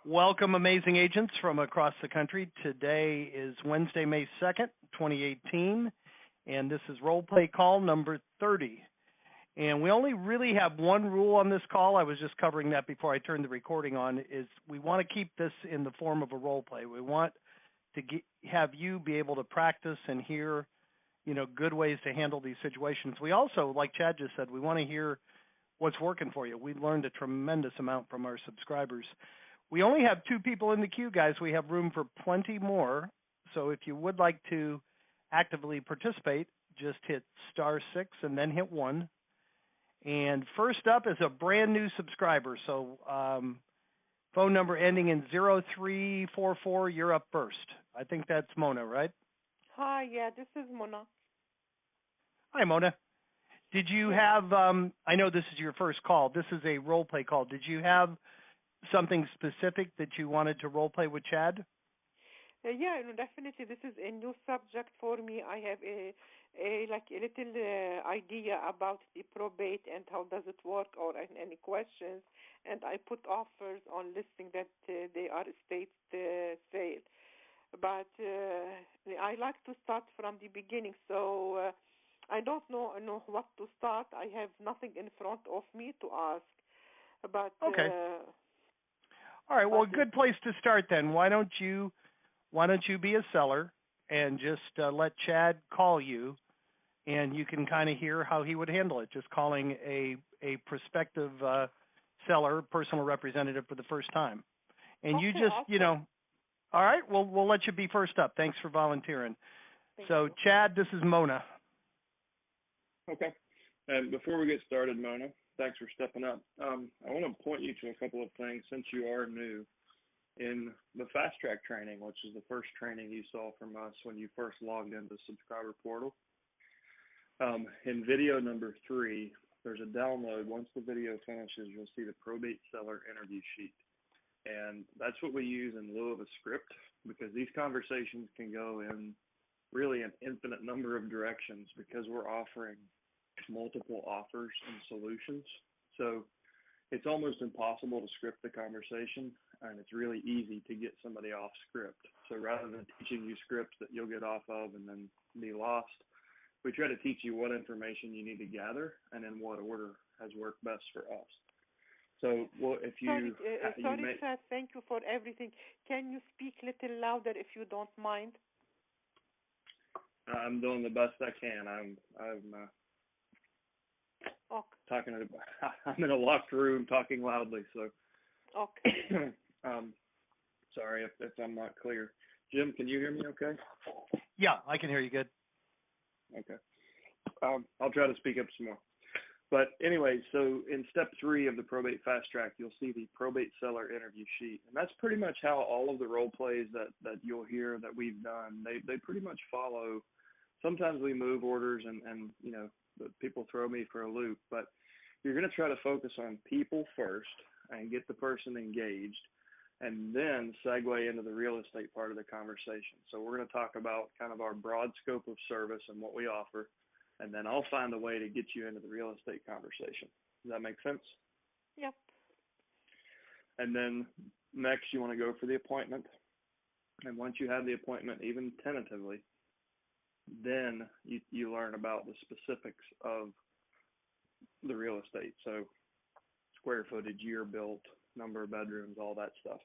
Welcome, amazing agents from across the country. Today is Wednesday, May 2nd, 2018, and this is role play call number 30. And we only really have one rule on this call. I was just covering that before I turned the recording on, is we want to keep this in the form of a role play. We want to have you be able to practice and hear, good ways to handle these situations. We also, like Chad just said, we want to hear what's working for you. We learned a tremendous amount from our subscribers. We only have 2 people in the queue, guys. We have room for plenty more. So if you would like to actively participate, just hit *6 and then hit 1. And first up is a brand new subscriber. So phone number ending in 0344, you're up first. I think that's Mona, right? Hi, yeah, this is Mona. Hi, Mona. Did you have, I know this is your first call. This is a role play call. Did you have something specific that you wanted to role play with Chad? Yeah, definitely. This is a new subject for me. I have a little idea about the probate and how does it work, or any questions. And I put offers on listing that they are estate sale. But I like to start from the beginning. So I don't know what to start. I have nothing in front of me to ask. But okay. All right. Well, good place to start then. Why don't you be a seller and just let Chad call you, and you can kind of hear how he would handle it. Just calling a prospective seller, personal representative for the first time, and okay, you just awesome. All right. Well, we'll let you be first up. Thanks for volunteering. Thank so, you. Chad, this is Mona. Okay. And before we get started, Mona, thanks for stepping up. I want to point you to a couple of things since you are new. In the fast track training, which is the first training you saw from us when you first logged into the subscriber portal, in video number 3, there's a download. Once the video finishes, you'll see the probate seller interview sheet. And that's what we use in lieu of a script, because these conversations can go in really an infinite number of directions because we're offering multiple offers and solutions. So it's almost impossible to script the conversation, and it's really easy to get somebody off script. So rather than teaching you scripts that you'll get off of and then be lost, we try to teach you what information you need to gather and in what order has worked best for us. So, well, if you... Sorry, sir, thank you for everything. Can you speak a little louder if you don't mind? I'm doing the best I can. I'm okay. I'm in a locked room talking loudly, so. Okay. Sorry if I'm not clear. Jim, can you hear me okay? Yeah, I can hear you good. Okay. I'll try to speak up some more. But anyway, so in step 3 of the probate fast track, you'll see the probate seller interview sheet. And that's pretty much how all of the role plays that you'll hear that we've done, they pretty much follow. Sometimes we move orders and people throw me for a loop, but you're going to try to focus on people first and get the person engaged, and then segue into the real estate part of the conversation. So we're going to talk about kind of our broad scope of service and what we offer, and then I'll find a way to get you into the real estate conversation. Does that make sense? Yep. And then next you want to go for the appointment. And once you have the appointment, even tentatively, then you learn about the specifics of the real estate. So square footage, year built, number of bedrooms, all that stuff.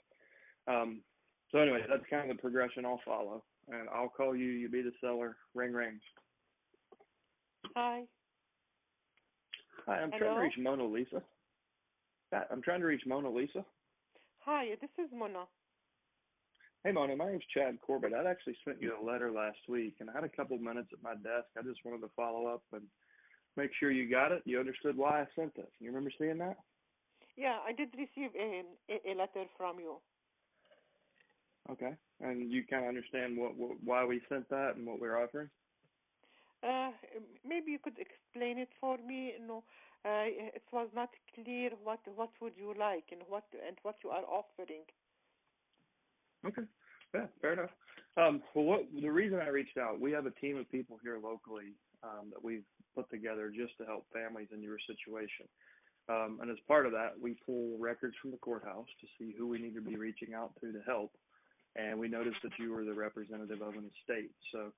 So anyway, that's kind of the progression I'll follow. And I'll call you, you be the seller, ring rings. Hi. Hi, I'm Hello? trying to reach Mona Lisa. I'm trying to reach Mona Lisa. Hi, this is Mona. Hey, Mona, my name's Chad Corbett. I'd actually sent you a letter last week, and I had a couple of minutes at my desk. I just wanted to follow up and make sure you got it. You understood why I sent this. You remember seeing that? Yeah, I did receive a letter from you. Okay. And you kind of understand why we sent that and what we're offering? Maybe you could explain it for me. It was not clear what would you like and what you are offering. Okay. Yeah, fair enough. Well, the reason I reached out, we have a team of people here locally that we've put together just to help families in your situation. And as part of that, we pull records from the courthouse to see who we need to be reaching out to help. And we noticed that you were the representative of an estate. So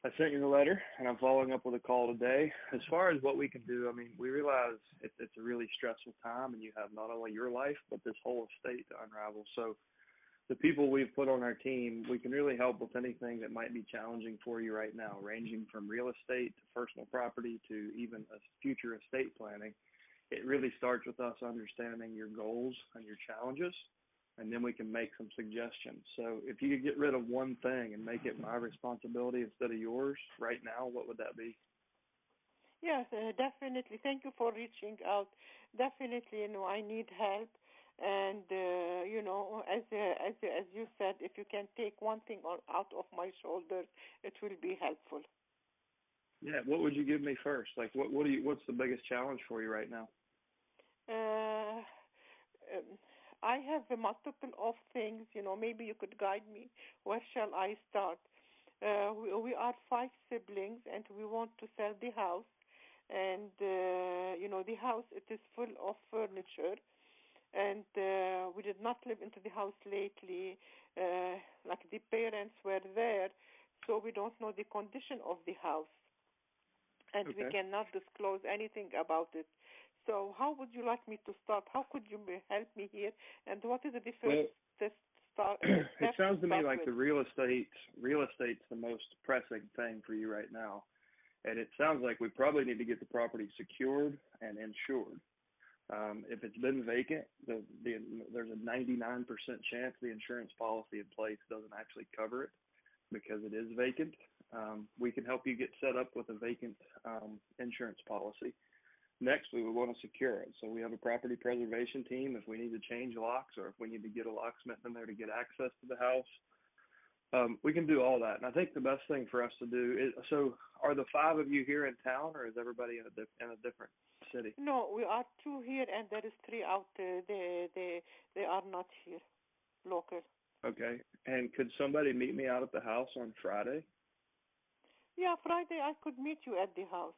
I sent you the letter, and I'm following up with a call today. As far as what we can do, I mean, we realize it's a really stressful time, and you have not only your life, but this whole estate to unravel. So the people we've put on our team, we can really help with anything that might be challenging for you right now, ranging from real estate to personal property to even a future estate planning. It really starts with us understanding your goals and your challenges, and then we can make some suggestions. So if you could get rid of one thing and make it my responsibility instead of yours right now, what would that be? Yes, definitely. Thank you for reaching out. Definitely, I need help. And, as you said, if you can take one thing out of my shoulders, it will be helpful. Yeah, what would you give me first? Like, what's the biggest challenge for you right now? I have a multiple of things, maybe you could guide me. Where shall I start? We are 5 siblings, and we want to sell the house. And, the house, it is full of furniture. And we did not live into the house lately. Like the parents were there, so we don't know the condition of the house. And Okay. we cannot disclose anything about it. So how would you like me to start? How could you help me here? And what is the first start? It sounds to me like the real estate's the most pressing thing for you right now. And it sounds like we probably need to get the property secured and insured. If it's been vacant, there's a 99% chance the insurance policy in place doesn't actually cover it because it is vacant. We can help you get set up with a vacant insurance policy. Next, we would want to secure it. So we have a property preservation team if we need to change locks or if we need to get a locksmith in there to get access to the house. We can do all that. And I think the best thing for us to do is, so are the 5 of you here in town, or is everybody in a different city? No, we are 2 here, and there is 3 out there. They are not here, local. Okay. And could somebody meet me out at the house on Friday? Yeah, Friday I could meet you at the house.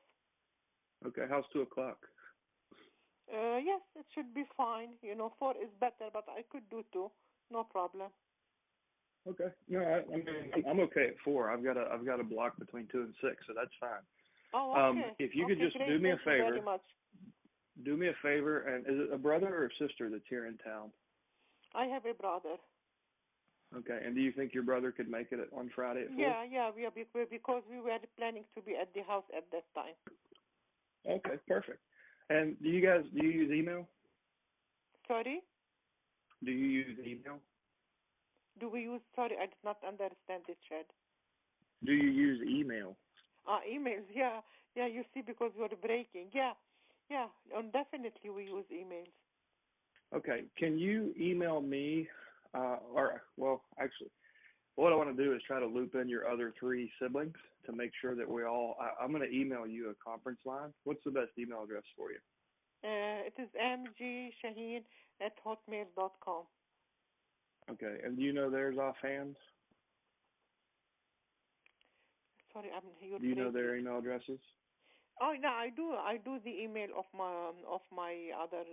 Okay. How's 2:00? Yes, it should be fine. 4 is better, but I could do 2. No problem. Okay. No, I mean, I'm okay at 4. I've got a block between 2 and 6, so that's fine. Oh, okay. If you could just great. do me a Thank you very much. do me a favor, and is it a brother or a sister that's here in town? I have a brother. Okay. And do you think your brother could make it on Friday at 4? Yeah, because we were planning to be at the house at that time. Okay, perfect. And do you use email? Sorry? Do you use email? Do we use, sorry, I did not understand it, Chad. Do you use email? Emails, yeah, you see, because you're breaking. Yeah, definitely we use emails. Okay, can you email me, actually, what I want to do is try to loop in your other 3 siblings to make sure that I'm going to email you a conference line. What's the best email address for you? It is mgshaheen@hotmail.com. Okay, and do you know theirs offhand? Sorry, you're Do you know breaking. their email addresses? Oh, no, I do. I do the email of my other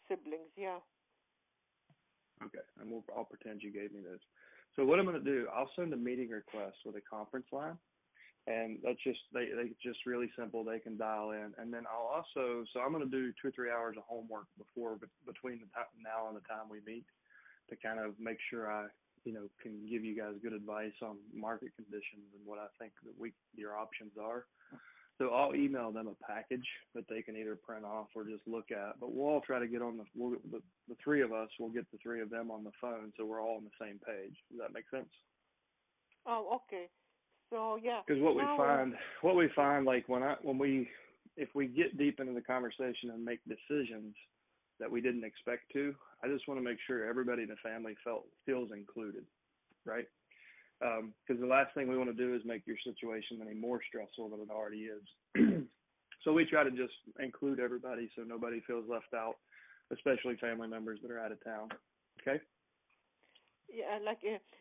siblings. Yeah. Okay, and I'll pretend you gave me those. So what I'm going to do, I'll send a meeting request with a conference line, and that's just just really simple. They can dial in, and then I'm going to do 2 or 3 hours of homework between now and the time we meet to kind of make sure I can give you guys good advice on market conditions and what I think that your options are. So I'll email them a package that they can either print off or just look at. But we'll all try to get on the 3 of us. We'll get the 3 of them on the phone, so we're all on the same page. Does that make sense? Oh, okay. So yeah. Because what we find, like if we get deep into the conversation and make decisions that we didn't expect to, I just want to make sure everybody in the family feels included, right? Because the last thing we want to do is make your situation any more stressful than it already is. So we try to just include everybody so nobody feels left out, especially family members that are out of town. Okay? Yeah,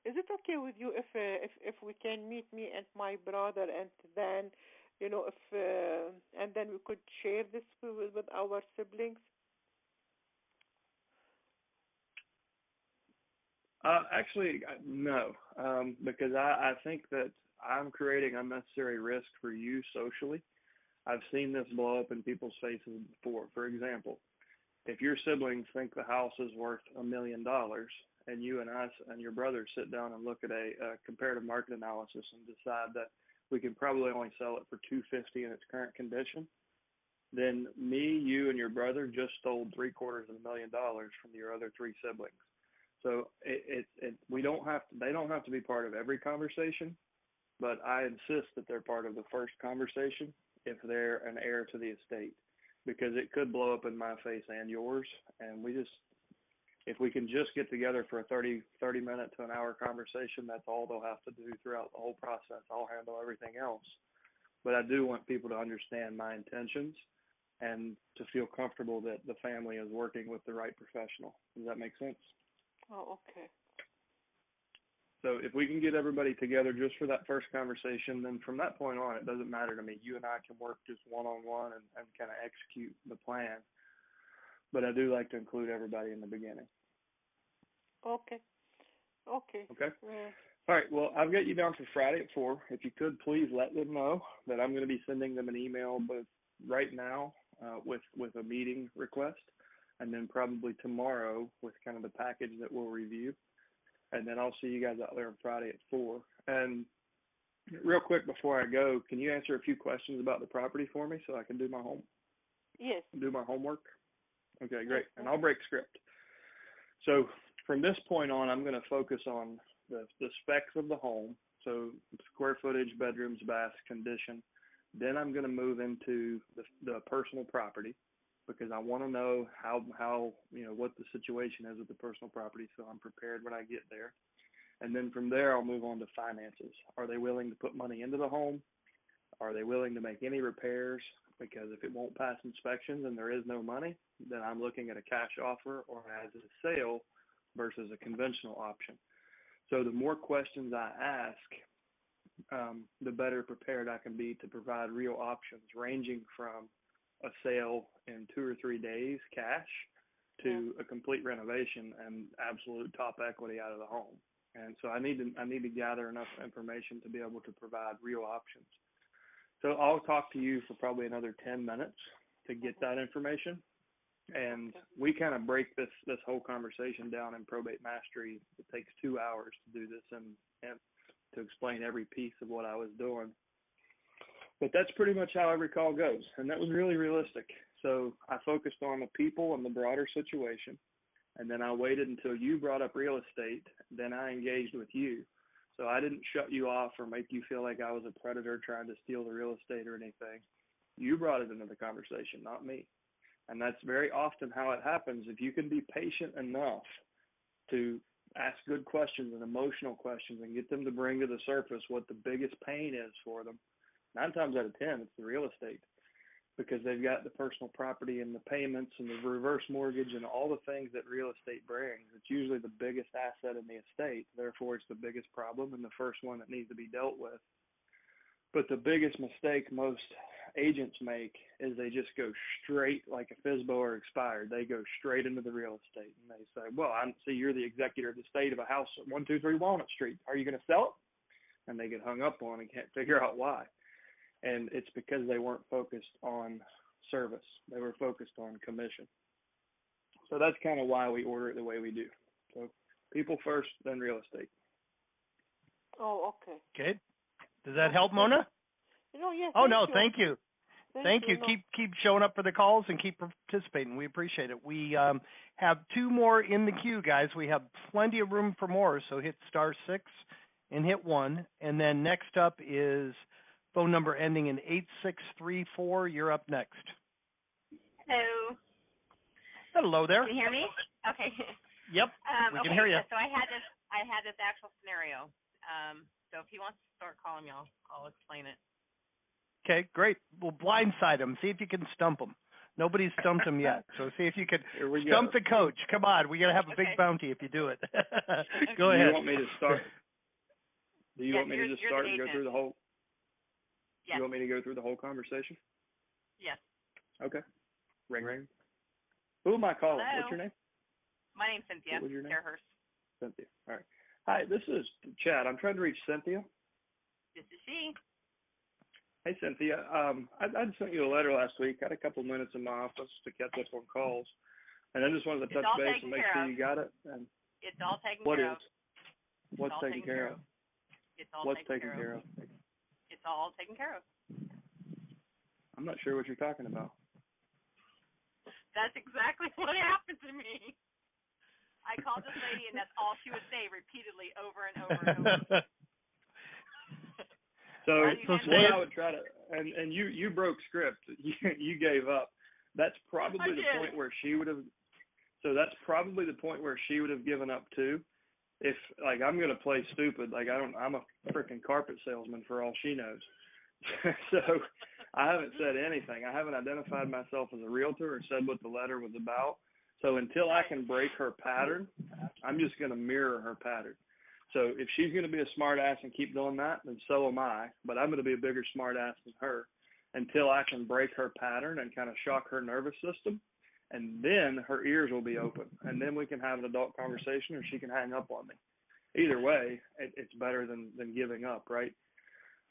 is it okay with you if we can meet me and my brother, and then and then we could share this with our siblings? Actually, no, because I think that I'm creating unnecessary risk for you socially. I've seen this blow up in people's faces before. For example, if your siblings think the house is worth $1 million, and you and I and your brother sit down and look at a comparative market analysis and decide that we can probably only sell it for $250 in its current condition, then me, you, and your brother just stole $750,000 from your other three siblings. So we don't have to, they don't have to be part of every conversation, but I insist that they're part of the first conversation if they're an heir to the estate, because it could blow up in my face and yours. And if we can just get together for a 30 minute to an hour conversation, that's all they'll have to do throughout the whole process. I'll handle everything else. But I do want people to understand my intentions and to feel comfortable that the family is working with the right professional. Does that make sense? Oh, okay. So if we can get everybody together just for that first conversation, then from that point on, it doesn't matter to me. You and I can work just one-on-one and kind of execute the plan. But I do like to include everybody in the beginning. Okay. Okay. Okay? All right. Well, I've got you down for Friday at 4. If you could, please let them know that I'm going to be sending them an email both right now with a meeting request, and then probably tomorrow with kind of the package that we'll review. And then I'll see you guys out there on Friday at 4. And real quick before I go, can you answer a few questions about the property for me so I can do my Yes. do my homework? Okay, great. And I'll break script. So from this point on, I'm going to focus on the specs of the home, so square footage, bedrooms, baths, condition. Then I'm going to move into the personal property, because I want to know how what the situation is with the personal property, so I'm prepared when I get there. And then from there, I'll move on to finances. Are they willing to put money into the home? Are they willing to make any repairs? Because if it won't pass inspections and there is no money, then I'm looking at a cash offer or as a sale versus a conventional option. So the more questions I ask, the better prepared I can be to provide real options, ranging from a sale in 2 or 3 days cash to a complete renovation and absolute top equity out of the home. And so I need to gather enough information to be able to provide real options. So I'll talk to you for probably another 10 minutes to get that information. And we kind of break this whole conversation down in Probate Mastery. It takes 2 hours to do this and to explain every piece of what I was doing. But that's pretty much how every call goes, and that was really realistic. So I focused on the people and the broader situation, and then I waited until you brought up real estate. Then I engaged with you. So I didn't shut you off or make you feel like I was a predator trying to steal the real estate or anything. You brought it into the conversation, not me. And that's very often how it happens. If you can be patient enough to ask good questions and emotional questions and get them to bring to the surface what the biggest pain is for them, 9 times out of 10, it's the real estate, because they've got the personal property and the payments and the reverse mortgage and all the things that real estate brings. It's usually the biggest asset in the estate. Therefore, it's the biggest problem and the first one that needs to be dealt with. But the biggest mistake most agents make is they just go straight, like a FSBO or expired. They go straight into the real estate and they say, well, I see you're the executor of the estate of a house at 123 Walnut Street. Are you going to sell it? And they get hung up on and can't figure out why. And it's because they weren't focused on service. They were focused on commission. So that's kind of why we order it the way we do. So people first, then real estate. Oh, okay. Okay. Does that help, Mona? No, yes. Oh, no, thank you. Thank you. No. Keep showing up for the calls and keep participating. We appreciate it. We have 2 more in the queue, guys. We have plenty of room for more, so hit *6 and hit 1. And then next up is phone number ending in 8634. You're up next. Hello. Hello there. Can you hear me? Okay. Yep, we can hear you. So I had this actual scenario. So if he wants to start calling me, I'll explain it. Okay, great. We'll blindside him. See if you can stump him. Nobody's stumped him yet, so see if you can stump the coach. Come on, we got to have a big bounty if you do it. Go ahead. Do you want me to start? Do you want me to just start and go through the whole? Yes. You want me to go through the whole conversation? Yes. Okay. Ring, ring. Who am I calling? Hello? What's your name? My name's Cynthia. What was your name? Fairhurst. Cynthia. All right. Hi, this is Chad. I'm trying to reach Cynthia. This is she. Hey, Cynthia. I sent you a letter last week. I had a couple minutes in my office to catch up on calls, and I just wanted to touch base and make sure you got it. And it's all taken what care is? of. What's taken care of? It's all What's taken taken care of? It's all taken care of. I'm not sure what you're talking about. That's exactly what happened to me. I called this lady, and that's all she would say repeatedly over and over and over. So what I would try to, and you broke script. You gave up. That's probably the point where she would have. So that's probably the point where she would have given up too. If like I'm gonna play stupid, like I'm a freaking carpet salesman for all she knows. So I haven't said anything. I haven't identified myself as a realtor or said what the letter was about. So until I can break her pattern, I'm just going to mirror her pattern. So if she's going to be a smart ass and keep doing that, then so am I. But I'm going to be a bigger smart ass than her until I can break her pattern and kind of shock her nervous system. And then her ears will be open. And then we can have an adult conversation or she can hang up on me. Either way, it's better than giving up, right?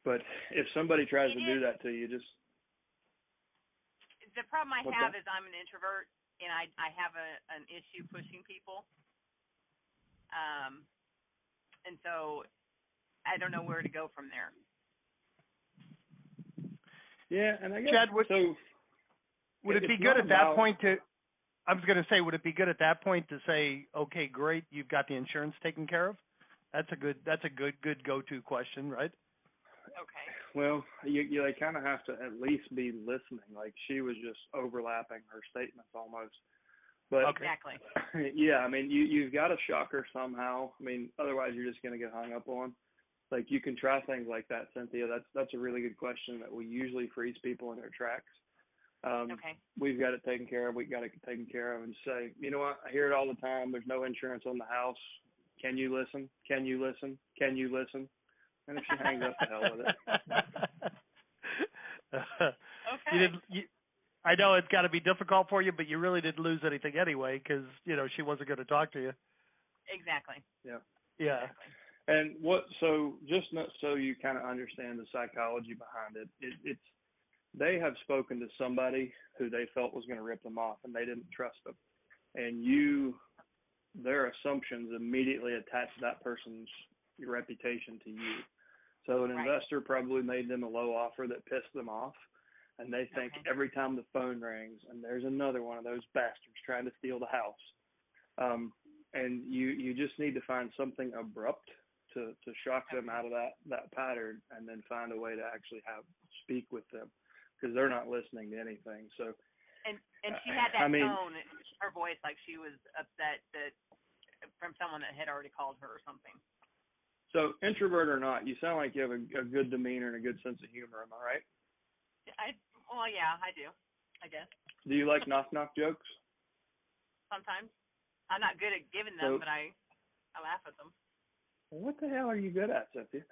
But if somebody tries to do that to you, just... The problem I have is I'm an introvert, and I have an issue pushing people. And so I don't know where to go from there. Yeah, and I guess... Chad, would it be good at that point to... I was going to say, would it be good at that point to say, okay, great, you've got the insurance taken care of? That's a good go-to question, right? Okay. Well, you they kind of have to at least be listening. Like she was just overlapping her statements almost. But exactly. Yeah, I mean, you've got to shock her somehow. I mean, otherwise you're just going to get hung up on. Like you can try things like that, Cynthia. That's a really good question that will usually freeze people in their tracks. Okay. We've got it taken care of. We got it taken care of, and say, you know what? I hear it all the time. There's no insurance on the house. Can you listen? Can you listen? Can you listen? And if she hangs up, the hell with it. Okay. I know it's got to be difficult for you, but you really didn't lose anything anyway because, she wasn't going to talk to you. Exactly. Yeah. Yeah. Exactly. And just so you kind of understand the psychology behind it, it's they have spoken to somebody who they felt was going to rip them off, and they didn't trust them. And their assumptions immediately attach that person's reputation to you. So an investor probably made them a low offer that pissed them off, and they think every time the phone rings and there's another one of those bastards trying to steal the house. And you just need to find something abrupt to shock them out of that pattern, and then find a way to actually speak with them because they're not listening to anything. So and she had that tone in her voice, like she was upset that from someone that had already called her or something. So introvert or not, you sound like you have a good demeanor and a good sense of humor. Am I right? Yeah, I do, I guess. Do you like knock-knock jokes? Sometimes. I'm not good at giving them, but I laugh at them. What the hell are you good at, Cynthia?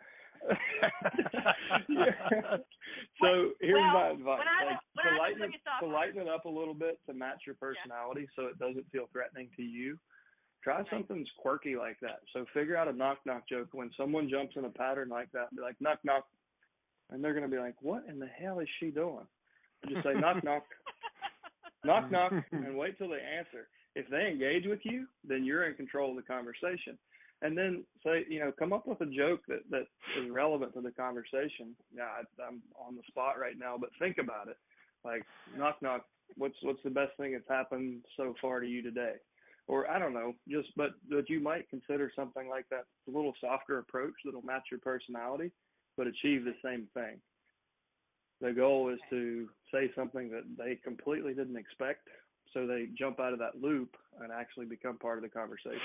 So here's my advice. To lighten it up a little bit to match your personality so it doesn't feel threatening to you. Try something quirky like that. So figure out a knock-knock joke. When someone jumps in a pattern like that, be like, knock-knock. And they're going to be like, what in the hell is she doing? And just say, knock-knock. Knock-knock, and wait till they answer. If they engage with you, then you're in control of the conversation. And then say, come up with a joke that is relevant to the conversation. Yeah, I'm on the spot right now, but think about it. Like, knock-knock, what's the best thing that's happened so far to you today? Or I don't know, but you might consider something like that, a little softer approach that'll match your personality, but achieve the same thing. The goal is to say something that they completely didn't expect, so they jump out of that loop and actually become part of the conversation.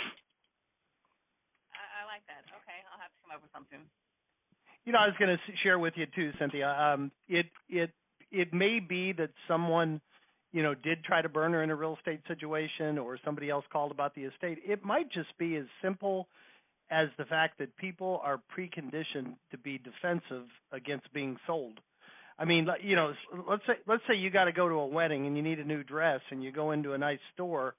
I like that. Okay, I'll have to come up with something. I was going to share with you too, Cynthia. It may be that someone did try to burn her in a real estate situation, or somebody else called about the estate. It might just be as simple as the fact that people are preconditioned to be defensive against being sold. I mean, let's say you got to go to a wedding and you need a new dress, and you go into a nice store,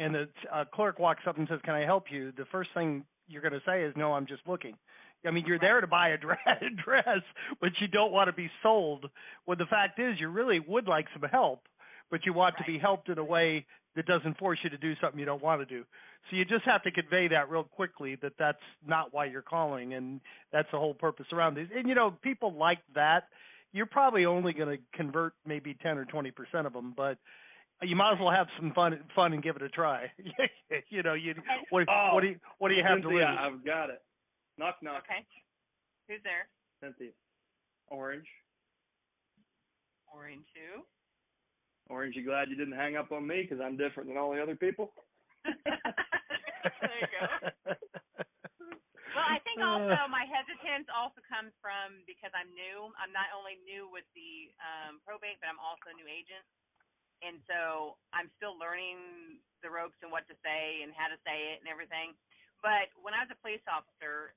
and the clerk walks up and says, "Can I help you?" the first thing you're going to say is, "No, I'm just looking." I mean, you're there to buy a dress, but you don't want to be sold. When the fact is, you really would like some help, but you want to be helped in a way that doesn't force you to do something you don't want to do. So you just have to convey that real quickly, that that's not why you're calling, and that's the whole purpose around these. And, people like that. You're probably only going to convert maybe 10 or 20% of them, but you might as well have some fun and give it a try. What do you have Cynthia, to lose? I've got it. Knock, knock. Okay. Who's there? Cynthia. Orange. Orange who? Orange, you glad you didn't hang up on me because I'm different than all the other people? There you go. Well, I think also my hesitance also comes from because I'm new. I'm not only new with the probate, but I'm also a new agent. And so I'm still learning the ropes and what to say and how to say it and everything. But when I was a police officer,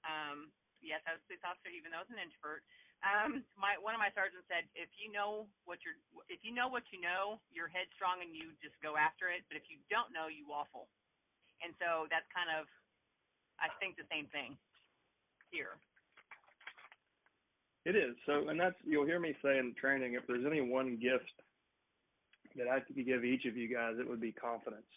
yes, I was a police officer even though I was an introvert. One of my sergeants said, if you know what you know, you're headstrong and you just go after it. But if you don't know, you waffle. And so that's kind of, I think, the same thing here. It is. So, and that's, you'll hear me say in training, if there's any one gift that I could give each of you guys, it would be confidence.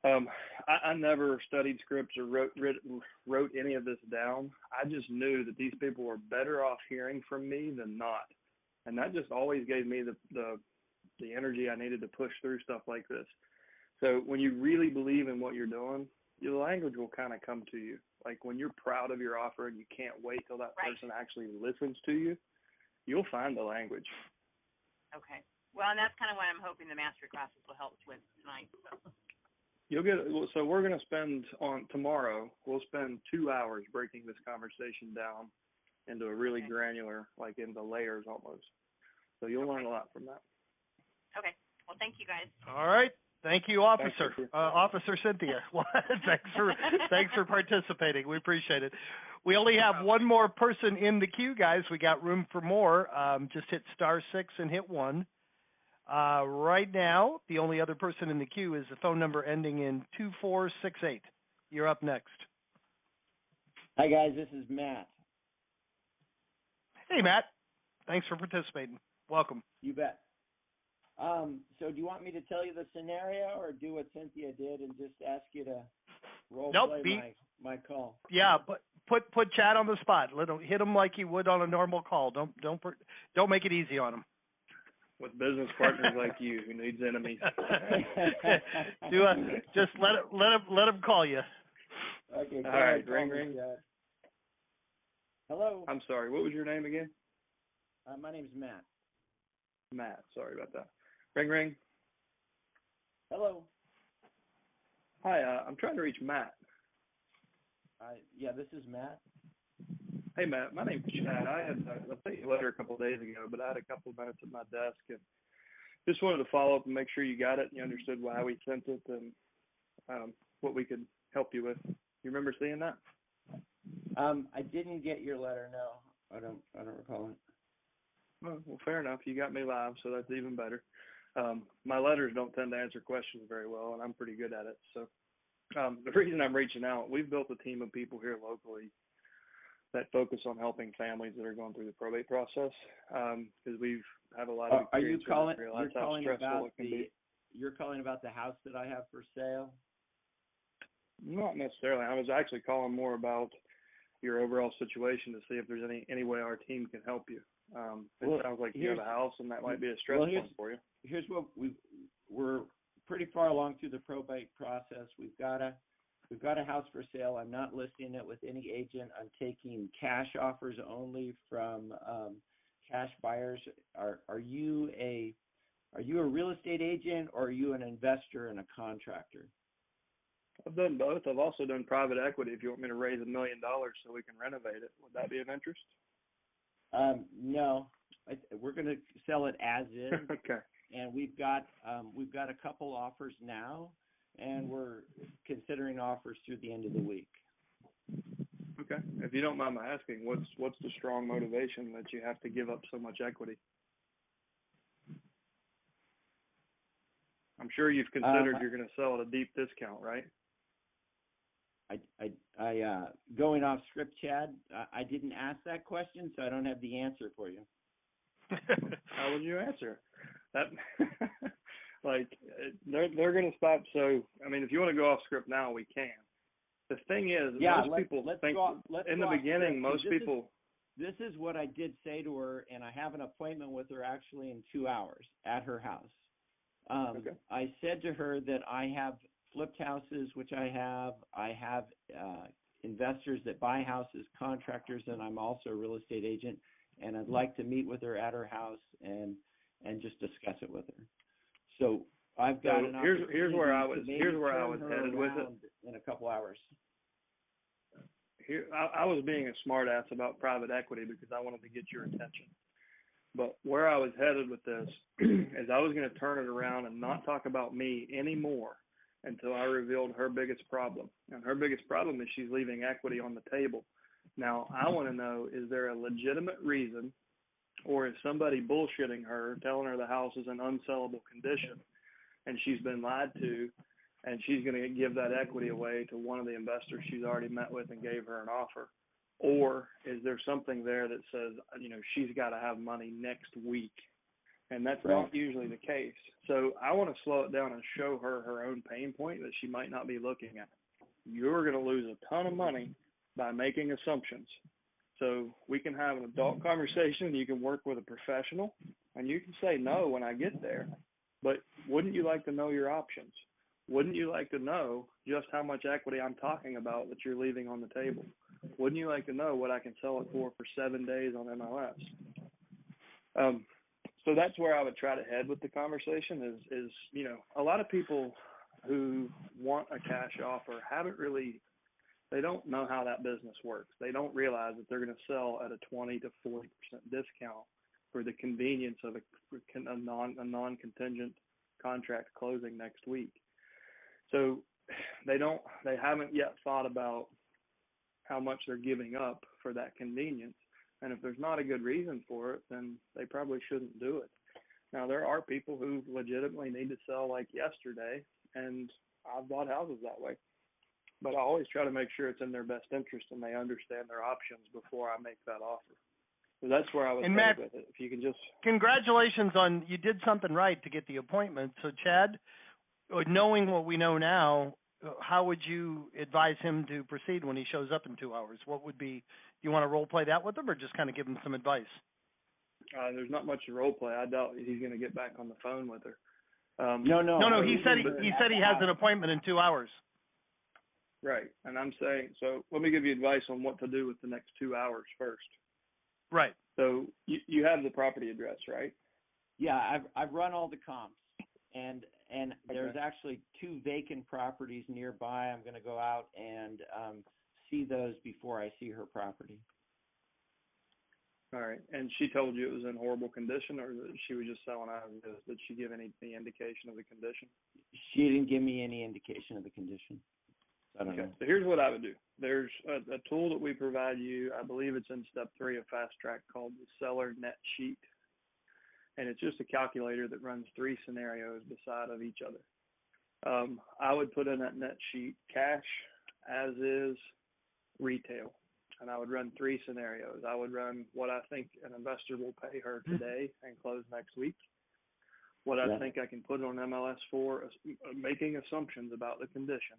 I never studied scripts or wrote any of this down. I just knew that these people were better off hearing from me than not. And that just always gave me the energy I needed to push through stuff like this. So when you really believe in what you're doing, your language will kind of come to you. Like when you're proud of your offer and you can't wait till that person actually listens to you, you'll find the language. Okay. Well, and that's kind of what I'm hoping the mastery classes will help with tonight. So. So we're going to spend tomorrow, we'll spend 2 hours breaking this conversation down into a really granular, like into layers almost. So you'll learn a lot from that. Okay. Well, thank you guys. All right. Thank you, Officer. Officer Cynthia. Thanks for participating. We appreciate it. We only have one more person in the queue, guys. We got room for more. Just hit *6 and hit 1. Right now, the only other person in the queue is the phone number ending in 2468. You're up next. Hi, guys. This is Matt. Hey, Matt. Thanks for participating. Welcome. You bet. So do you want me to tell you the scenario or do what Cynthia did and just ask you to role play my call? Yeah, but put Chad on the spot. Hit him like you would on a normal call. Don't make it easy on him. With business partners like you, who needs enemies? Just let him call you. Okay. All right. Ring. Hello. I'm sorry. What was your name again? My name's Matt. Matt. Sorry about that. Ring. Hello. Hi. I'm trying to reach Matt. Yeah, this is Matt. Hey, Matt. My name's Chad. I sent you a letter a couple of days ago, but I had a couple of minutes at my desk and just wanted to follow up and make sure you got it and you understood why we sent it and what we could help you with. You remember seeing that? I didn't get your letter. No, I don't recall it. Well, fair enough. You got me live, so that's even better. My letters don't tend to answer questions very well, and I'm pretty good at it. So the reason I'm reaching out, we've built a team of people here locally that focus on helping families that are going through the probate process because we have a lot of experience. You're calling about the house that I have for sale? Not necessarily. I was actually calling more about your overall situation to see if there's any way our team can help you. It sounds like you have a house, and that might be a stress point for you. Here's what we're pretty far along through the probate process. We've got a house for sale. I'm not listing it with any agent. I'm taking cash offers only from cash buyers. Are you a real estate agent or are you an investor and a contractor? I've done both. I've also done private equity. If you want me to raise $1 million so we can renovate it, would that be of interest? No, we're going to sell it as is. Okay. And we've got a couple offers now, and we're considering offers through the end of the week. Okay. If you don't mind my asking, what's the strong motivation that you have to give up so much equity? I'm sure you've considered you're going to sell at a deep discount, right? I going off script, Chad, I didn't ask that question, so I don't have the answer for you. How would you answer that? Like, they're going to stop. So, I mean, if you want to go off script now, we can. The thing is, most people think in the beginning, most people. This is what I did say to her, and I have an appointment with her actually in 2 hours at her house. Okay. I said to her that I have flipped houses, which I have investors that buy houses, contractors, and I'm also a real estate agent, and I'd like to meet with her at her house and just discuss it with her. So I've got an opportunity. Here's where I was headed with it in a couple hours. Here, I was being a smart ass about private equity because I wanted to get your attention. But where I was headed with this is I was going to turn it around and not talk about me anymore until I revealed her biggest problem. And her biggest problem is she's leaving equity on the table. Now, I want to know, is there a legitimate reason, or is somebody bullshitting her, telling her the house is in unsellable condition and she's been lied to, and she's going to give that equity away to one of the investors she's already met with and gave her an offer? Or is there something there that says, she's got to have money next week? And that's not usually the case. So I want to slow it down and show her her own pain point that she might not be looking at. You're going to lose a ton of money by making assumptions. So we can have an adult conversation. You can work with a professional, and you can say no when I get there. But wouldn't you like to know your options? Wouldn't you like to know just how much equity I'm talking about that you're leaving on the table? Wouldn't you like to know what I can sell it for 7 days on MLS? So that's where I would try to head with the conversation is a lot of people who want a cash offer they don't know how that business works. They don't realize that they're going to sell at a 20 to 40% discount for the convenience of a non-contingent contract closing next week. So they haven't yet thought about how much they're giving up for that convenience. And if there's not a good reason for it, then they probably shouldn't do it. Now, there are people who legitimately need to sell like yesterday, and I've bought houses that way. But I always try to make sure it's in their best interest and they understand their options before I make that offer. So that's where I was headed with it. If you can just... Congratulations on, you did something right to get the appointment. So, Chad, knowing what we know now, how would you advise him to proceed when he shows up in 2 hours? What would be, do you want to role play that with him or just kind of give him some advice? There's not much to role play. I doubt he's going to get back on the phone with her. No. He said he has an appointment in 2 hours. Right. And I'm saying, so let me give you advice on what to do with the next 2 hours first. Right. So you have the property address, right? Yeah, I've run all the comps, and there's actually 2 vacant properties nearby. I'm going to go out and see those before I see her property. All right. And she told you it was in horrible condition, or that she was just selling out of this? Did she give any indication of the condition? She didn't give me any indication of the condition. I don't know. So here's what I would do. There's a tool that we provide you. I believe it's in step 3 of Fast Track called the Seller Net Sheet. And it's just a calculator that runs 3 scenarios beside of each other. I would put in that net sheet cash, as is, retail. And I would run 3 scenarios. I would run what I think an investor will pay her today and close next week. What I think I can put it on MLS for, making assumptions about the condition.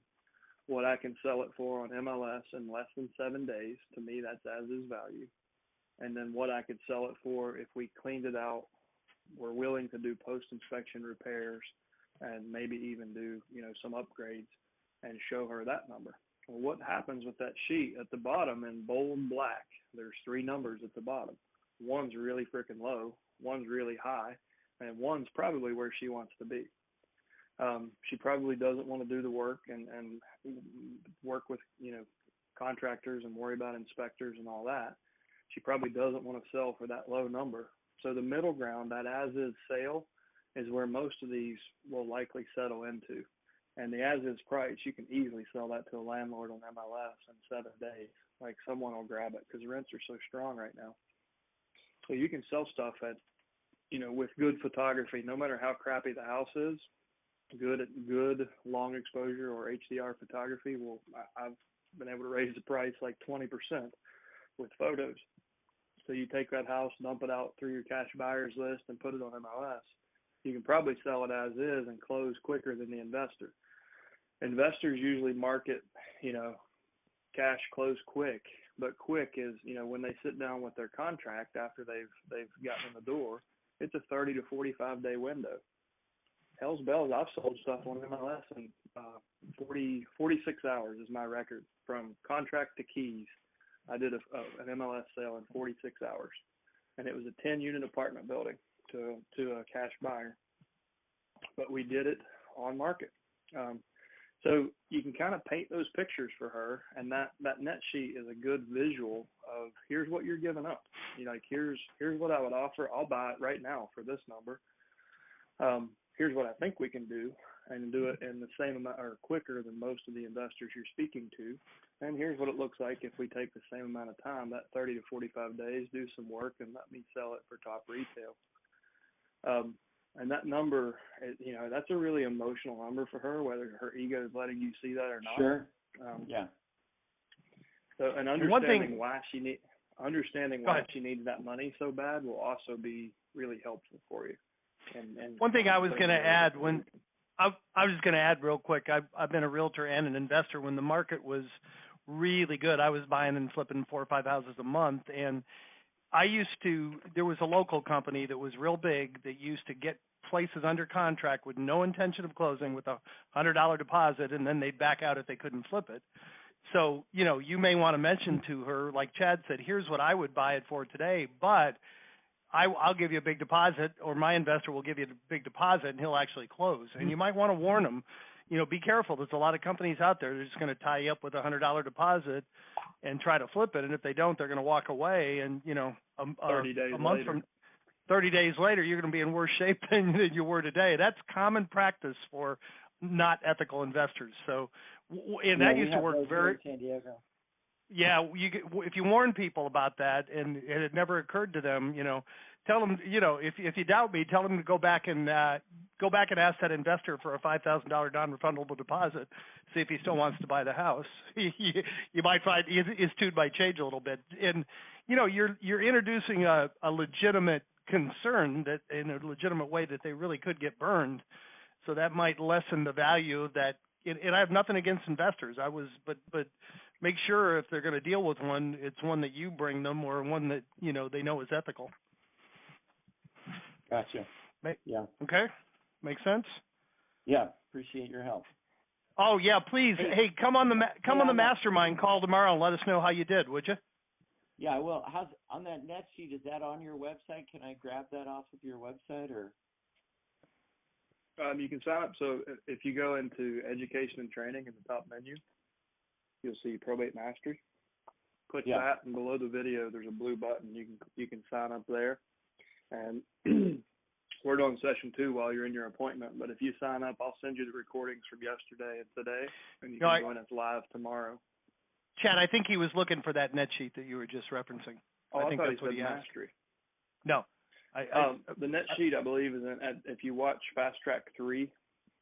What I can sell it for on MLS in less than 7 days. To me, that's as is value. And then what I could sell it for if we cleaned it out, we're willing to do post-inspection repairs and maybe even do, some upgrades and show her that number. Well, what happens with that sheet at the bottom in bold black? There's 3 numbers at the bottom. One's really freaking low, one's really high, and one's probably where she wants to be. She probably doesn't want to do the work and work with, contractors and worry about inspectors and all that. She probably doesn't want to sell for that low number. So the middle ground, that as-is sale, is where most of these will likely settle into. And the as-is price, you can easily sell that to a landlord on MLS in 7 days. Like, someone will grab it because rents are so strong right now. So you can sell stuff at, with good photography, no matter how crappy the house is. good long exposure or HDR photography, well, I've been able to raise the price like 20% with photos. So you take that house, dump it out through your cash buyers list, and put it on MLS. You can probably sell it as is and close quicker than the investor. Investors usually market, cash close quick, but quick is, when they sit down with their contract after they've gotten in the door, it's a 30 to 45 day window. Hell's bells, I've sold stuff on MLS in 46 hours is my record from contract to keys. I did an MLS sale in 46 hours, and it was a 10-unit apartment building to a cash buyer, but we did it on market. So you can kind of paint those pictures for her, and that net sheet is a good visual of here's what you're giving up. Here's what I would offer. I'll buy it right now for this number. Here's what I think we can do, and do it in the same amount or quicker than most of the investors you're speaking to. And here's what it looks like if we take the same amount of time, that 30 to 45 days, do some work, and let me sell it for top retail. And that number, that's a really emotional number for her, whether her ego is letting you see that or not. Sure. Yeah. So, and understanding why she needs that money so bad will also be really helpful for you. And one thing I was going to add I was just going to add real quick. I've been a realtor and an investor when the market was really good. I was buying and flipping 4 or 5 houses a month, and there was a local company that was real big that used to get places under contract with no intention of closing with $100 deposit, and then they'd back out if they couldn't flip it. So, you may want to mention to her, like Chad said, here's what I would buy it for today, but I'll give you a big deposit, or my investor will give you a big deposit, and he'll actually close. And you might want to warn them, be careful. There's a lot of companies out there that are just going to tie you up with a $100 deposit and try to flip it. And if they don't, they're going to walk away. And, 30 days a month later. from 30 days later, you're going to be in worse shape than you were today. That's common practice for not ethical investors. So, and that used to work very. San Diego. Yeah, if you warn people about that, and it had never occurred to them, tell them, if you doubt me, tell them to go back and ask that investor for a $5,000 non-refundable deposit, see if he still wants to buy the house. You might find his tune might change a little bit, and you're introducing a legitimate concern that in a legitimate way that they really could get burned, so that might lessen the value of that. And I have nothing against investors. But make sure if they're going to deal with one, it's one that you bring them or one that, they know is ethical. Gotcha. Yeah. Okay. Makes sense? Yeah. Appreciate your help. Oh, yeah, please. Hey, come on the mastermind call tomorrow and let us know how you did, would you? Yeah, I will. How's on that net sheet? Is that on your website? Can I grab that off of your website or? You can sign up. So if you go into education and training in the top menu, you'll see Probate Mastery. Click that, and below the video, there's a blue button. You can sign up there. And we're doing session 2 while you're in your appointment. But if you sign up, I'll send you the recordings from yesterday and today, and you can join us live tomorrow. Chad, I think he was looking for that net sheet that you were just referencing. I think thought that's what he asked. Mastery. No. The net sheet, I believe, is if you watch Fast Track 3,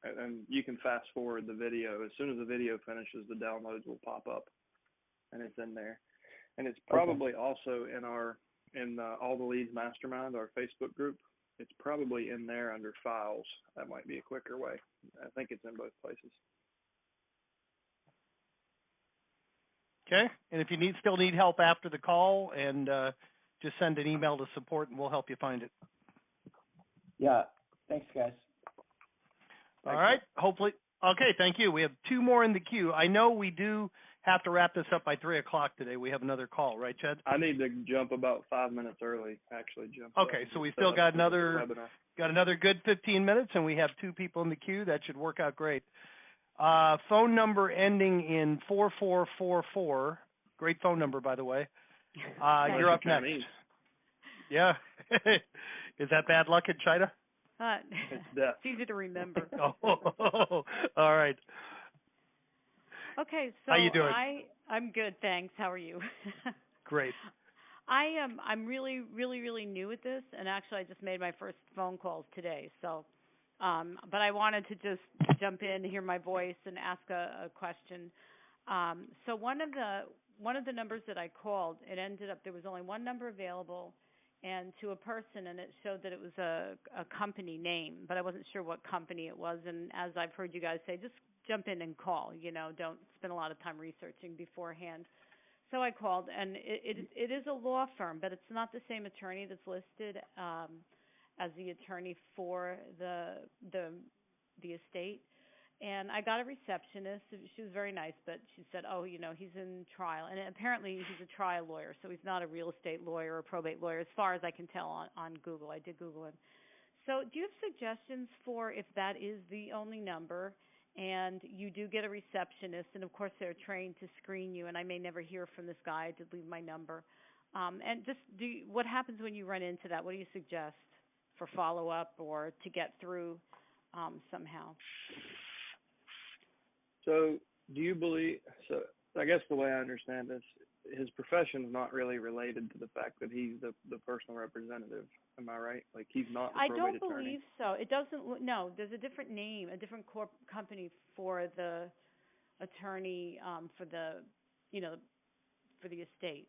and you can fast forward the video. As soon as the video finishes, the downloads will pop up, and it's in there. And it's probably also in All the Leads Mastermind, our Facebook group. It's probably in there under Files. That might be a quicker way. I think it's in both places. Okay. And if you still need help after the call, and just send an email to support, and we'll help you find it. Yeah. Thanks, guys. All right. Hopefully. Okay. Thank you. We have 2 more in the queue. I know we do have to wrap this up by 3 o'clock today. We have another call, right, Chad? I need to jump about 5 minutes early. Actually, jump. Okay. So we still got another good 15 minutes, and we have 2 people in the queue. That should work out great. Phone number ending in 4444. Great phone number, by the way. You're up next. Yeah. Is that bad luck in China? It's death. It's easy to remember. All right. Okay, so how you doing? I'm good, thanks. How are you? Great. I'm really, really, really new at this, and actually I just made my first phone calls today. So But I wanted to just jump in, hear my voice, and ask a question. So one of the numbers that I called, it ended up there was only one number available, and to a person, and it showed that it was a company name, but I wasn't sure what company it was. And as I've heard you guys say, just jump in and call. Don't spend a lot of time researching beforehand. So I called, and it is a law firm, but it's not the same attorney that's listed as the attorney for the estate. And I got a receptionist. She was very nice, but she said, "Oh, he's in trial." And apparently he's a trial lawyer, so he's not a real estate lawyer or a probate lawyer, as far as I can tell on Google. I did Google him. So do you have suggestions for if that is the only number and you do get a receptionist, and of course they're trained to screen you, and I may never hear from this guy. I did leave my number. And just what happens when you run into that? What do you suggest for follow-up or to get through somehow? So do you believe, so I guess the way I understand this, his profession is not really related to the fact that he's the personal representative. Am I right? Like he's not the probate attorney? I don't believe so. It doesn't, no, there's a different name, a different company for the attorney for the, for the estate.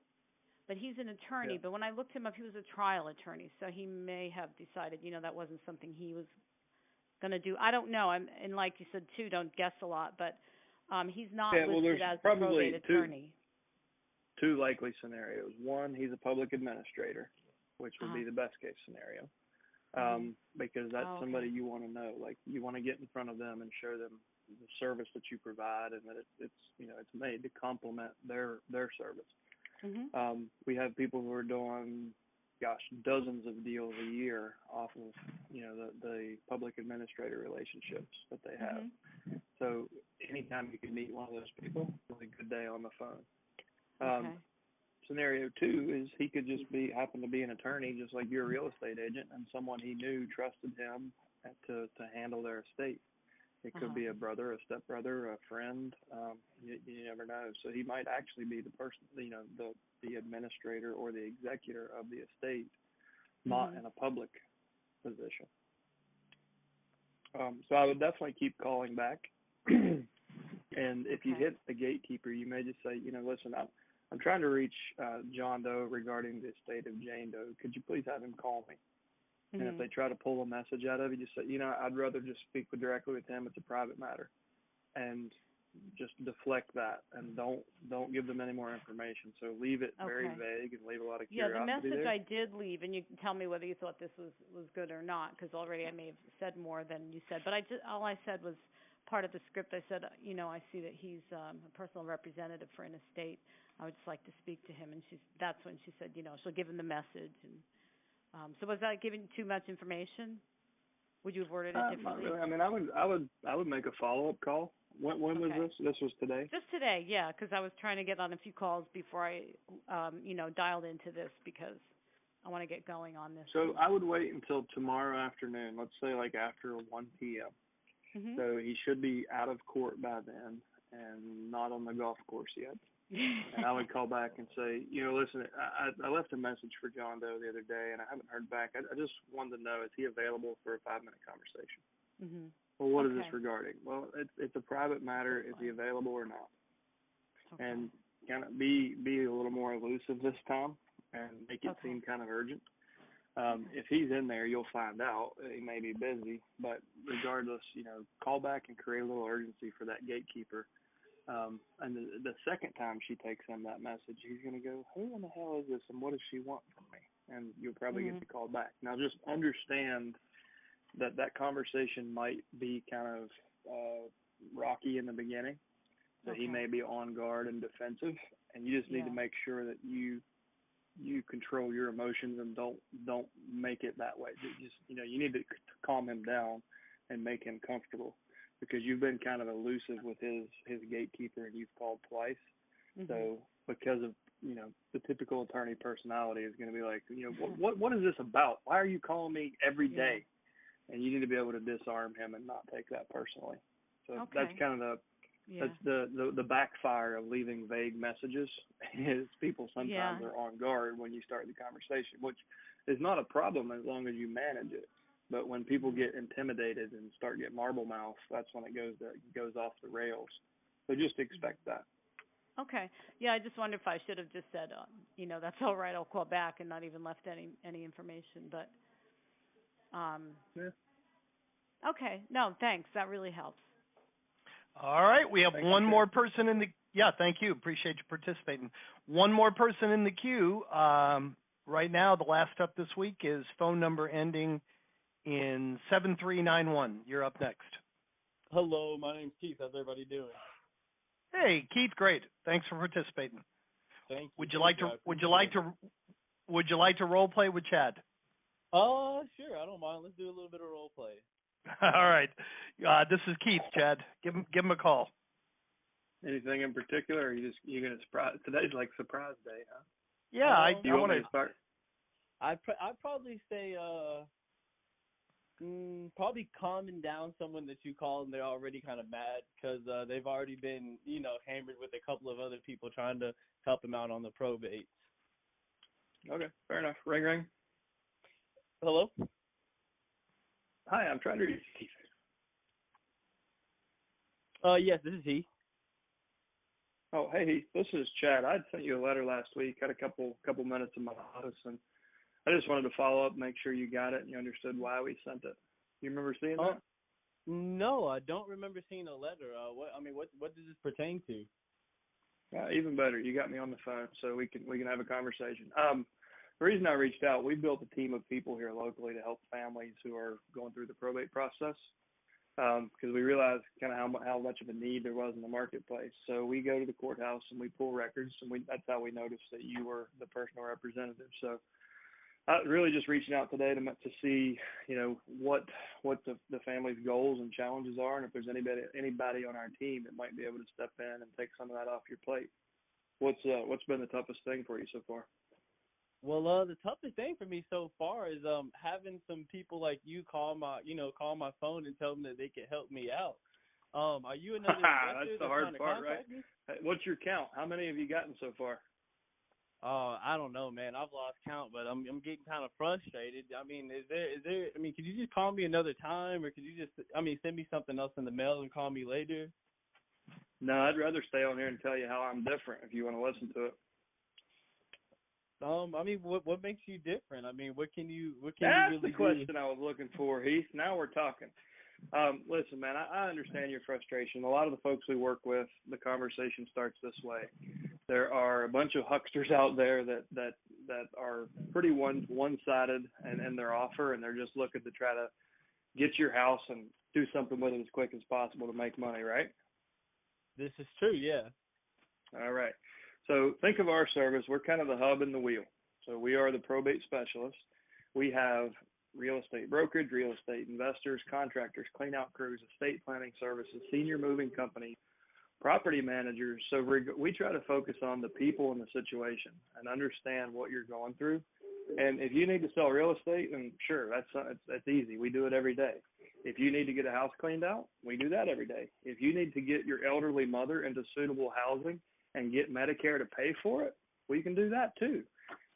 But he's an attorney, Yeah. but when I looked him up, he was a trial attorney, so he may have decided, that wasn't something he was going to do. I don't know. And like you said, too, don't guess a lot, but he's not listed as a probate attorney. Two likely scenarios. One, he's a public administrator, which would be the best case scenario, because that's somebody you want to know. Like you want to get in front of them and show them the service that you provide, and that it's made to complement their service. We have people who are doing, dozens of deals a year off of, the public administrator relationships that they have. So anytime you can meet one of those people, it's a good day on the phone. Scenario two is he could just happen to be an attorney, just like you're a real estate agent, and someone he knew trusted him to handle their estate. It could be a brother, a stepbrother, a friend. You never know. So he might actually be the person, the administrator or the executor of the estate, not in a public position. So I would definitely keep calling back. And if you hit the gatekeeper, you may just say, listen, I'm trying to reach John Doe regarding the estate of Jane Doe. Could you please have him call me? And if they try to pull a message out of you, just say, I'd rather just speak directly with him. It's a private matter. And just deflect that and don't give them any more information. So leave it very vague and leave a lot of curiosity the message there. I did leave, and you can tell me whether you thought this was good or not, because already I may have said more than you said. But all I said was part of the script. I said, I see that he's a personal representative for an estate. I would just like to speak to him. And that's when she said, she'll give him the message. And so was that giving too much information? Would you have worded it differently? Not really. I mean, I would make a follow-up call. When was this? This was today? Just today, yeah, because I was trying to get on a few calls before I, dialed into this because I want to get going on this. So I would wait until tomorrow afternoon, let's say like after 1 p.m. So he should be out of court by then and not on the golf course yet. And I would call back and say, listen, I left a message for John Doe the other day, and I haven't heard back. I just wanted to know, is he available for a 5-minute conversation? Well, what is this regarding? Well, it's a private matter. Is he available or not? And kind of be a little more elusive this time and make it seem kind of urgent. If he's in there, you'll find out. He may be busy, but regardless, call back and create a little urgency for that gatekeeper. And the second time she takes him that message, he's going to go, who in the hell is this and what does she want from me? And you'll probably get the call back. Now, just understand that conversation might be kind of rocky in the beginning. So he may be on guard and defensive, and you just need to make sure that you control your emotions and don't make it that way. You need to calm him down and make him comfortable, because you've been kind of elusive with his gatekeeper and you've called twice. So because of the typical attorney personality is going to be like, what is this about? Why are you calling me every day? And you need to be able to disarm him and not take that personally. So that's kind of the backfire of leaving vague messages is people sometimes are on guard when you start the conversation, which is not a problem as long as you manage it. But when people get intimidated and start getting marble mouth, that's when it goes off the rails. So just expect that. Okay. Yeah, I just wonder if I should have just said, that's all right, I'll call back, and not even left any information. But Yeah. okay. No, thanks. That really helps. All right, we have Thank one you, more person in the. Yeah, thank you. Appreciate you participating. One more person in the queue. Right now, the last up this week is phone number ending in 7391. You're up next. Hello, my name's Keith. How's everybody doing? Hey, Keith. Great. Thanks for participating. Thank you. Would you like to role play with Chad? Sure. I don't mind. Let's do a little bit of role play. All right. This is Keith. Chad, give him a call. Anything in particular? Or you gonna surprise? Today's like surprise day, huh? Yeah, I want to start. I'd probably say probably calming down someone that you call and they're already kind of mad because they've already been hammered with a couple of other people trying to help them out on the probate. Okay, fair enough. Ring ring. Hello. Hi, I'm trying to reach Keith. Yes, this is he. Oh, hey, this is Chad. I sent you a letter last week. Had a couple minutes in my office, and I just wanted to follow up, make sure you got it and you understood why we sent it. You remember seeing that? No, I don't remember seeing a letter. What does this pertain to? Even better, you got me on the phone, so we can have a conversation. The reason I reached out, we built a team of people here locally to help families who are going through the probate process. Because we realized kind of how much of a need there was in the marketplace. So we go to the courthouse and we pull records, and that's how we noticed that you were the personal representative. So really just reaching out today to see, what the family's goals and challenges are, and if there's anybody on our team that might be able to step in and take some of that off your plate. What's been the toughest thing for you so far? Well, the toughest thing for me so far is having some people like you call my phone and tell them that they can help me out. Are you another investor that's the hard part, right? Me? What's your count? How many have you gotten so far? I don't know, man. I've lost count, but I'm getting kind of frustrated. I mean, could you just call me another time, or could you just send me something else in the mail and call me later? No, I'd rather stay on here and tell you how I'm different if you want to listen to it. What makes you different? What can you That's really the question I was looking for, Heath. Now we're talking. Listen, man, I understand your frustration. A lot of the folks we work with, the conversation starts this way. There are a bunch of hucksters out there that are pretty one-sided in their offer, and they're just looking to try to get your house and do something with it as quick as possible to make money, right? This is true, yeah. All right. So think of our service. We're kind of the hub and the wheel. So we are the probate specialists. We have real estate brokerage, real estate investors, contractors, clean-out crews, estate planning services, senior moving companies, property managers. So we try to focus on the people in the situation and understand what you're going through. And if you need to sell real estate, then sure, that's easy. We do it every day. If you need to get a house cleaned out, we do that every day. If you need to get your elderly mother into suitable housing and get Medicare to pay for it, we can do that too.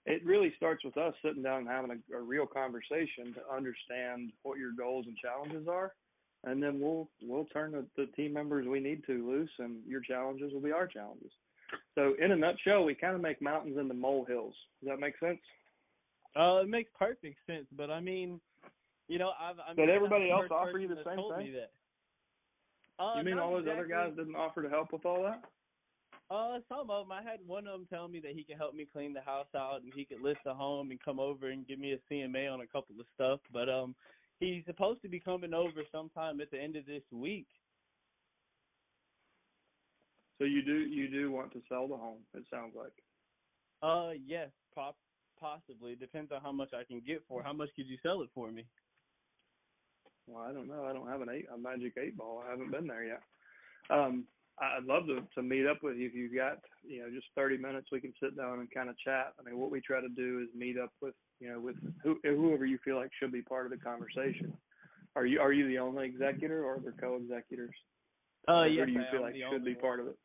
It really starts with us sitting down and having a real conversation to understand what your goals and challenges are, and then we'll turn the team members we need to loose, and your challenges will be our challenges. So in a nutshell, we kind of make mountains into molehills. Does that make sense? It makes perfect sense, but Did everybody else offer you the same thing? You mean all those exactly. other guys didn't offer to help with all that? Some of them. I had one of them tell me that he could help me clean the house out and he could list a home and come over and give me a CMA on a couple of stuff. But he's supposed to be coming over sometime at the end of this week. So you do want to sell the home? It sounds like. Yes, possibly. It depends on how much I can get for. How much could you sell it for me? Well, I don't know. I don't have a magic 8-ball. I haven't been there yet. I'd love to meet up with you if you've got, just 30 minutes. We can sit down and kind of chat. I mean, what we try to do is meet up with whoever you feel like should be part of the conversation. Are you the only executor, or are there co-executors? Yes, or do you feel like should be part of it?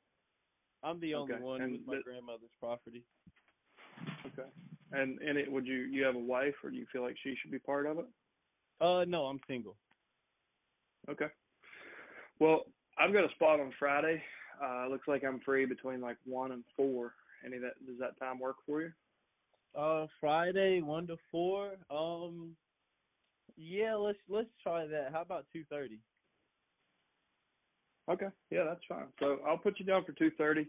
I'm the only one with my grandmother's property. Okay. And would you have a wife, or do you feel like she should be part of it? No, I'm single. Okay. Well, I've got a spot on Friday. Looks like I'm free between like 1 and 4. Does that time work for you? Friday 1 to 4. Yeah, let's try that. How about 2:30? Okay. Yeah, that's fine. So I'll put you down for 2:30.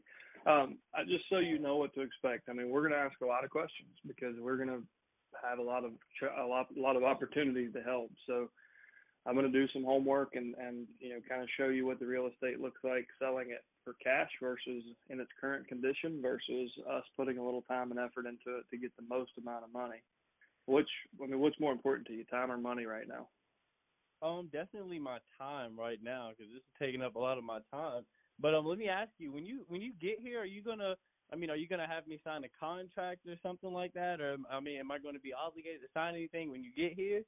Just so you know what to expect. I mean, we're going to ask a lot of questions because we're going to have a lot of opportunities to help. So I'm going to do some homework and kind of show you what the real estate looks like selling it for cash versus in its current condition versus us putting a little time and effort into it to get the most amount of money. What's more important to you, time or money right now? Definitely my time right now because this is taking up a lot of my time. But let me ask you, when you get here, are you gonna have me sign a contract or something like that, or am I going to be obligated to sign anything when you get here?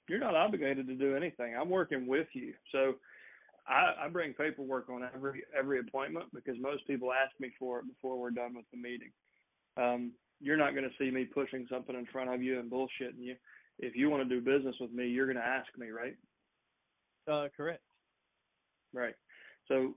You're not obligated to do anything. I'm working with you, so I bring paperwork on every appointment because most people ask me for it before we're done with the meeting. You're not going to see me pushing something in front of you and bullshitting you. If you want to do business with me, you're going to ask me, right? Correct. Right. So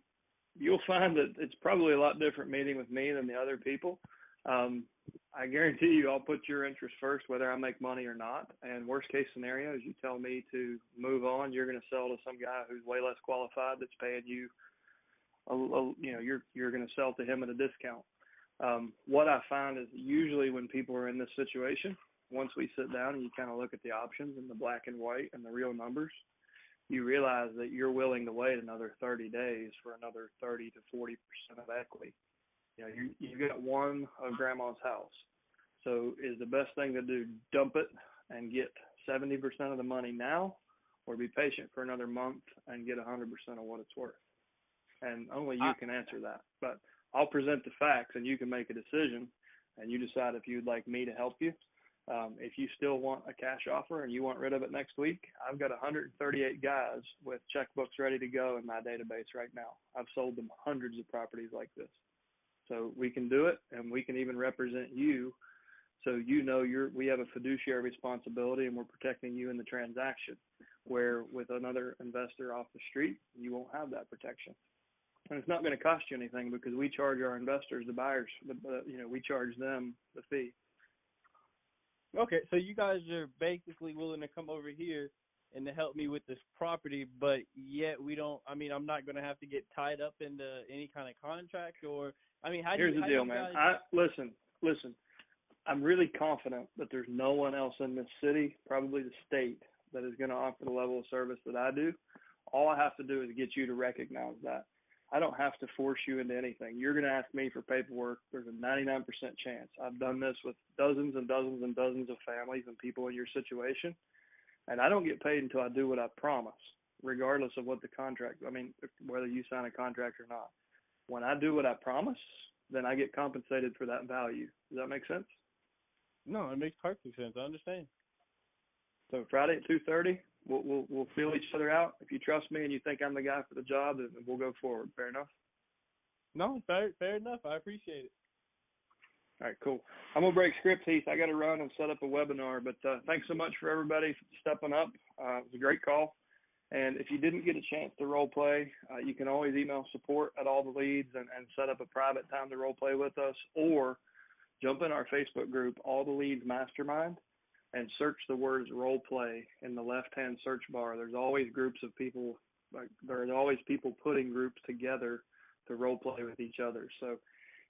you'll find that it's probably a lot different meeting with me than the other people. I guarantee you I'll put your interest first, whether I make money or not. And worst case scenario is you tell me to move on. You're going to sell to some guy who's way less qualified that's paying you, you're going to sell to him at a discount. What I find is usually when people are in this situation, once we sit down and you kind of look at the options and the black and white and the real numbers, you realize that you're willing to wait another 30 days for another 30 to 40% of equity. You've got one of grandma's house. So is the best thing to do dump it and get 70% of the money now, or be patient for another month and get 100% of what it's worth? And only you can answer that. But I'll present the facts and you can make a decision and you decide if you'd like me to help you. If you still want a cash offer and you want rid of it next week, I've got 138 guys with checkbooks ready to go in my database right now. I've sold them hundreds of properties like this. So we can do it, and we can even represent you so we have a fiduciary responsibility and we're protecting you in the transaction, where with another investor off the street, you won't have that protection. And it's not going to cost you anything because we charge our investors, the buyers, we charge them the fee. Okay, so you guys are basically willing to come over here and to help me with this property, but yet I'm not going to have to get tied up into any kind of contract Here's the deal, man. Listen, I'm really confident that there's no one else in this city, probably the state, that is going to offer the level of service that I do. All I have to do is get you to recognize that. I don't have to force you into anything. You're going to ask me for paperwork. There's a 99% chance. I've done this with dozens and dozens and dozens of families and people in your situation, and I don't get paid until I do what I promise, regardless of what the contract, whether you sign a contract or not. When I do what I promise, then I get compensated for that value. Does that make sense? No, it makes perfect sense. I understand. So Friday at 2:30, we'll feel each other out. If you trust me and you think I'm the guy for the job, then we'll go forward. Fair enough? No, fair enough. I appreciate it. All right, cool. I'm going to break script, Heath. I got to run and set up a webinar, but thanks so much for everybody stepping up. It was a great call. And if you didn't get a chance to role play, you can always email support at all the leads and set up a private time to role play with us, or jump in our Facebook group, All the Leads Mastermind, and search the words role play in the left-hand search bar. There's always groups of people, there's always people putting groups together to role play with each other. So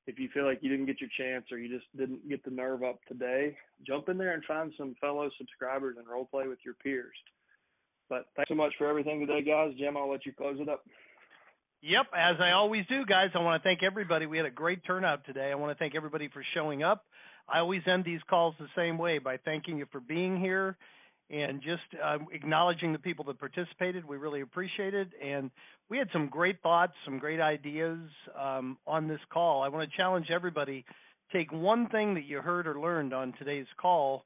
if you feel like you didn't get your chance or you just didn't get the nerve up today, jump in there and find some fellow subscribers and role play with your peers. But thanks so much for everything today, guys. Jim, I'll let you close it up. Yep, as I always do, guys. I want to thank everybody. We had a great turnout today. I want to thank everybody for showing up. I always end these calls the same way, by thanking you for being here and just acknowledging the people that participated. We really appreciate it. And we had some great thoughts, some great ideas on this call. I want to challenge everybody, take one thing that you heard or learned on today's call,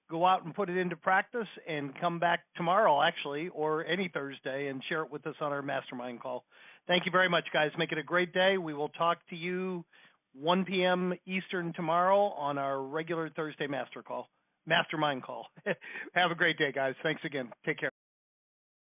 go out and put it into practice, and come back tomorrow, actually, or any Thursday, and share it with us on our mastermind call. Thank you very much, guys. Make it a great day. We will talk to you 1 p.m. Eastern tomorrow on our regular Thursday master call. mastermind call. Have a great day, guys. Thanks again. Take care.